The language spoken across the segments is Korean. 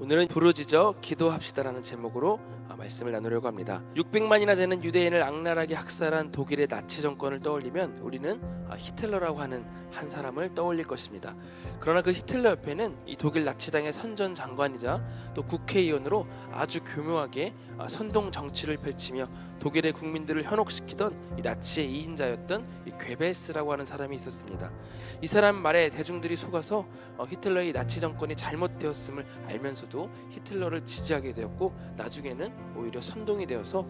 오늘은 부르짖어 기도합시다라는 제목으로 말씀을 나누려고 합니다. 600만이나 되는 유대인을 악랄하게 학살한 독일의 나치 정권을 떠올리면 우리는 히틀러라고 하는 한 사람을 떠올릴 것입니다. 그러나 그 히틀러 옆에는 이 독일 나치당의 선전 장관이자 또 국회의원으로 아주 교묘하게 선동 정치를 펼치며 독일의 국민들을 현혹시키던 이 나치의 2인자였던 이 괴벨스라고 하는 사람이 있었습니다. 이 사람 말에 대중들이 속아서 히틀러의 나치 정권이 잘못되었음을 알면서도 히틀러를 지지하게 되었고, 나중에는 오히려 선동이 되어서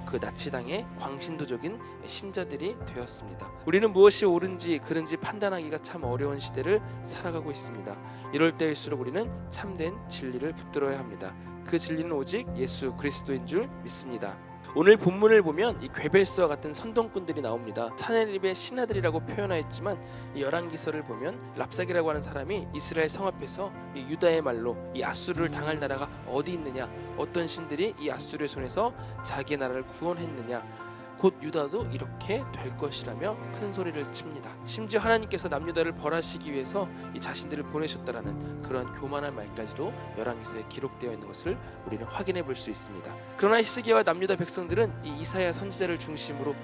그 나치당의 광신도적인 신자들이 되었습니다. 우리는 무엇이 옳은지 그른지 판단하기가 참 어려운 시대를 살아가고 있습니다. 이럴 때일수록 우리는 참된 진리를 붙들어야 합니다. 그 진리는 오직 예수 그리스도인 줄 믿습니다. 오늘 본문을 보면 이 괴벨스와 같은 선동꾼들이 나옵니다. 사네립의 신하들이라고 표현하였지만 이 열왕기서를 보면 랍삭이라고 하는 사람이 이스라엘 성 앞에서 이 유다의 말로 이 아수르를 당할 나라가 어디 있느냐, 어떤 신들이 이 아수르의 손에서 자기의 나라를 구원했느냐, 곧 유다도 이렇게 될 것이라며 큰 소리를 칩니다. 심지어 하나님께서 남유다를 벌하시기 위해서 이 자신들을 보내셨다라는 그러한 교만한 말까지도 열왕기서에 기록되어 있는 것을 우리는 확인해 볼 수 있습니다. 그러나 히스기야와 남유다 백성들은 이 이사야 선지자를 중심으로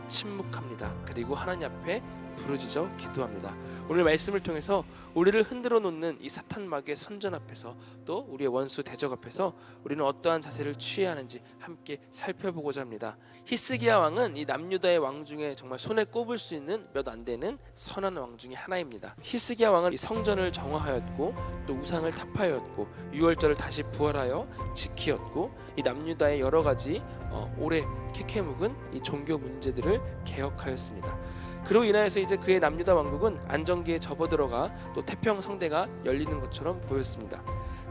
침묵합니다. 그리고 하나님 앞에 부르짖어 기도합니다. 오늘 말씀을 통해서 우리를 흔들어 놓는 이 사탄 마귀의 선전 앞에서, 또 우리의 원수 대적 앞에서 우리는 어떠한 자세를 취해야 하는지 함께 살펴보고자 합니다. 히스기야 왕은 이 남유다의 왕 중에 정말 손에 꼽을 수 있는 몇 안 되는 선한 왕 중에 하나입니다. 히스기야 왕은 이 성전을 정화하였고 또 우상을 타파하였고 유월절을 다시 부활하여 지키었고, 이 남유다의 여러 가지 오래 캐캐 묵은 이 종교 문제들을 개혁하였습니다. 그로 인하여서 이제 그의 남유다 왕국은 안정기에 접어들어가 또 태평성대가 열리는 것처럼 보였습니다.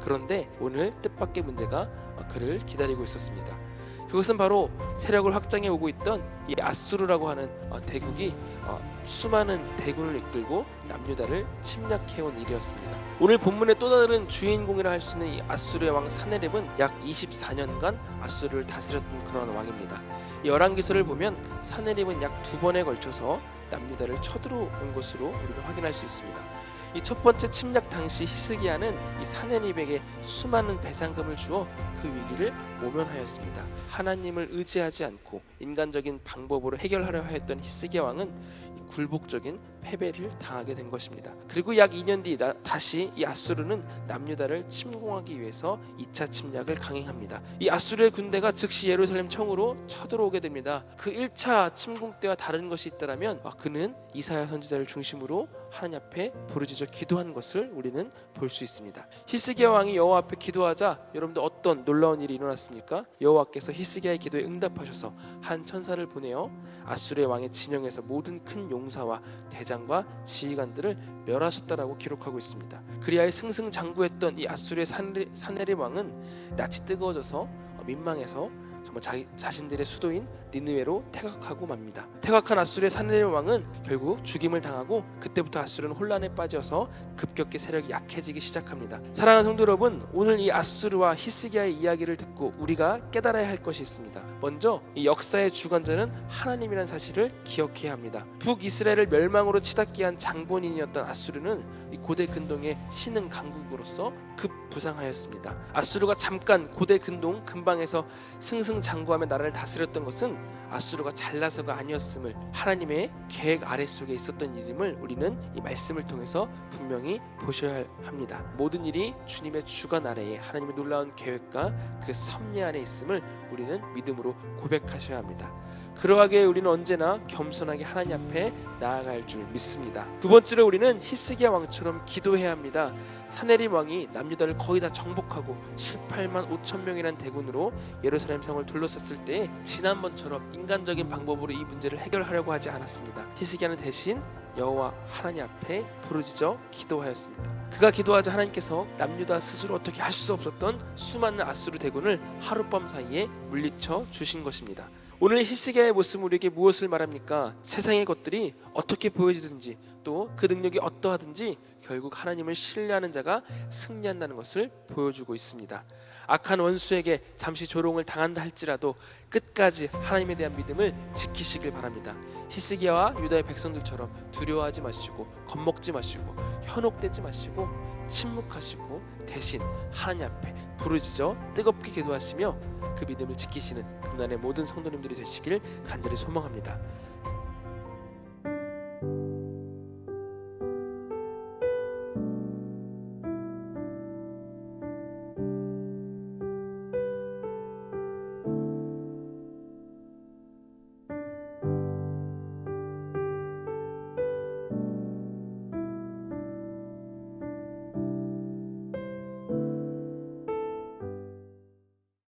그런데 오늘 뜻밖의 문제가 그를 기다리고 있었습니다. 그것은 바로 세력을 확장해 오고 있던 이 아수르라고 하는 대국이 수많은 대군을 이끌고 남유다를 침략해온 일이었습니다. 오늘 본문의 또 다른 주인공이라 할 수 있는 이 아수르의 왕 사네립은 약 24년간 아수르를 다스렸던 그런 왕입니다. 이 열왕기서를 보면 사네립은 약 2번에 걸쳐서 남유다를 쳐들어온 것으로 우리는 확인할 수 있습니다. 이 첫 번째 침략 당시 히스기야는 이 사네립에게 수많은 배상금을 주어 그 위기를 모면하였습니다. 하나님을 의지하지 않고 인간적인 방법으로 해결하려 하였던 히스기야 왕은 굴복적인 패배를 당하게 된 것입니다. 그리고 약 2년 뒤 다시 이 아수르는 남유다를 침공하기 위해서 2차 침략을 강행합니다. 이 아수르의 군대가 즉시 예루살렘 청으로 쳐들어오게 됩니다. 그 1차 침공 때와 다른 것이 있다면 그는 이사야 선지자를 중심으로 하나님 앞에 부르짖어 기도한 것을 우리는 볼 수 있습니다. 히스기야 왕이 여호와 앞에 기도하자 여러분들 어떤 놀라운 일이 일어났습니까? 여호와께서 히스기야의 기도에 응답하셔서 한 천사를 보내어 아수르의 왕의 진영에서 모든 큰 용사와 대장과 지휘관들을 멸하셨다라고 기록하고 있습니다. 그리하여 승승장구했던 이 아수르의 사네립 왕은 낯이 뜨거워져서 민망해서 정말 자신들의 수도인 니느웨로 퇴각하고 맙니다. 퇴각한 아수르의 사네립 왕은 결국 죽임을 당하고, 그때부터 아수르는 혼란에 빠져서 급격히 세력이 약해지기 시작합니다. 사랑하는 성도 여러분, 오늘 이 아수르와 히스기야의 이야기를 듣고 우리가 깨달아야 할 것이 있습니다. 먼저 이 역사의 주관자는 하나님이라는 사실을 기억해야 합니다. 북이스라엘을 멸망으로 치닫게 한 장본인이었던 아수르는 이 고대 근동의 신흥 강국으로서 급부상하였습니다. 아수르가 잠깐 고대 근동 근방에서 승승장구하며 나라를 다스렸던 것은 아수르가 잘나서가 아니었음을, 하나님의 계획 아래속에 있었던 일임을 우리는 이 말씀을 통해서 분명히 보셔야 합니다. 모든 일이 주님의 주관 아래에 하나님의 놀라운 계획과 그 섭리 안에 있음을 우리는 믿음으로 고백하셔야 합니다. 그러하게 우리는 언제나 겸손하게 하나님 앞에 나아갈 줄 믿습니다. 두 번째로 우리는 히스기야 왕처럼 기도해야 합니다. 사네립 왕이 남유다를 거의 다 정복하고 18만 5천 명이라는 대군으로 예루살렘 성을 둘러쌌을 때 지난번처럼 인간적인 방법으로 이 문제를 해결하려고 하지 않았습니다. 히스기야는 대신 여호와 하나님 앞에 부르짖어 기도하였습니다. 그가 기도하자 하나님께서 남유다 스스로 어떻게 할 수 없었던 수많은 아수르 대군을 하룻밤 사이에 물리쳐 주신 것입니다. 오늘 히스기야의 모습은 우리에게 무엇을 말합니까? 세상의 것들이 어떻게 보여지든지 또 그 능력이 어떠하든지 결국 하나님을 신뢰하는 자가 승리한다는 것을 보여주고 있습니다. 악한 원수에게 잠시 조롱을 당한다 할지라도 끝까지 하나님에 대한 믿음을 지키시길 바랍니다. 히스기야와 유다의 백성들처럼 두려워하지 마시고 겁먹지 마시고 현혹되지 마시고 침묵하시고 대신 하나님 앞에 부르짖어 뜨겁게 기도하시며 그 믿음을 지키시는 금난의 모든 성도님들이 되시길 간절히 소망합니다.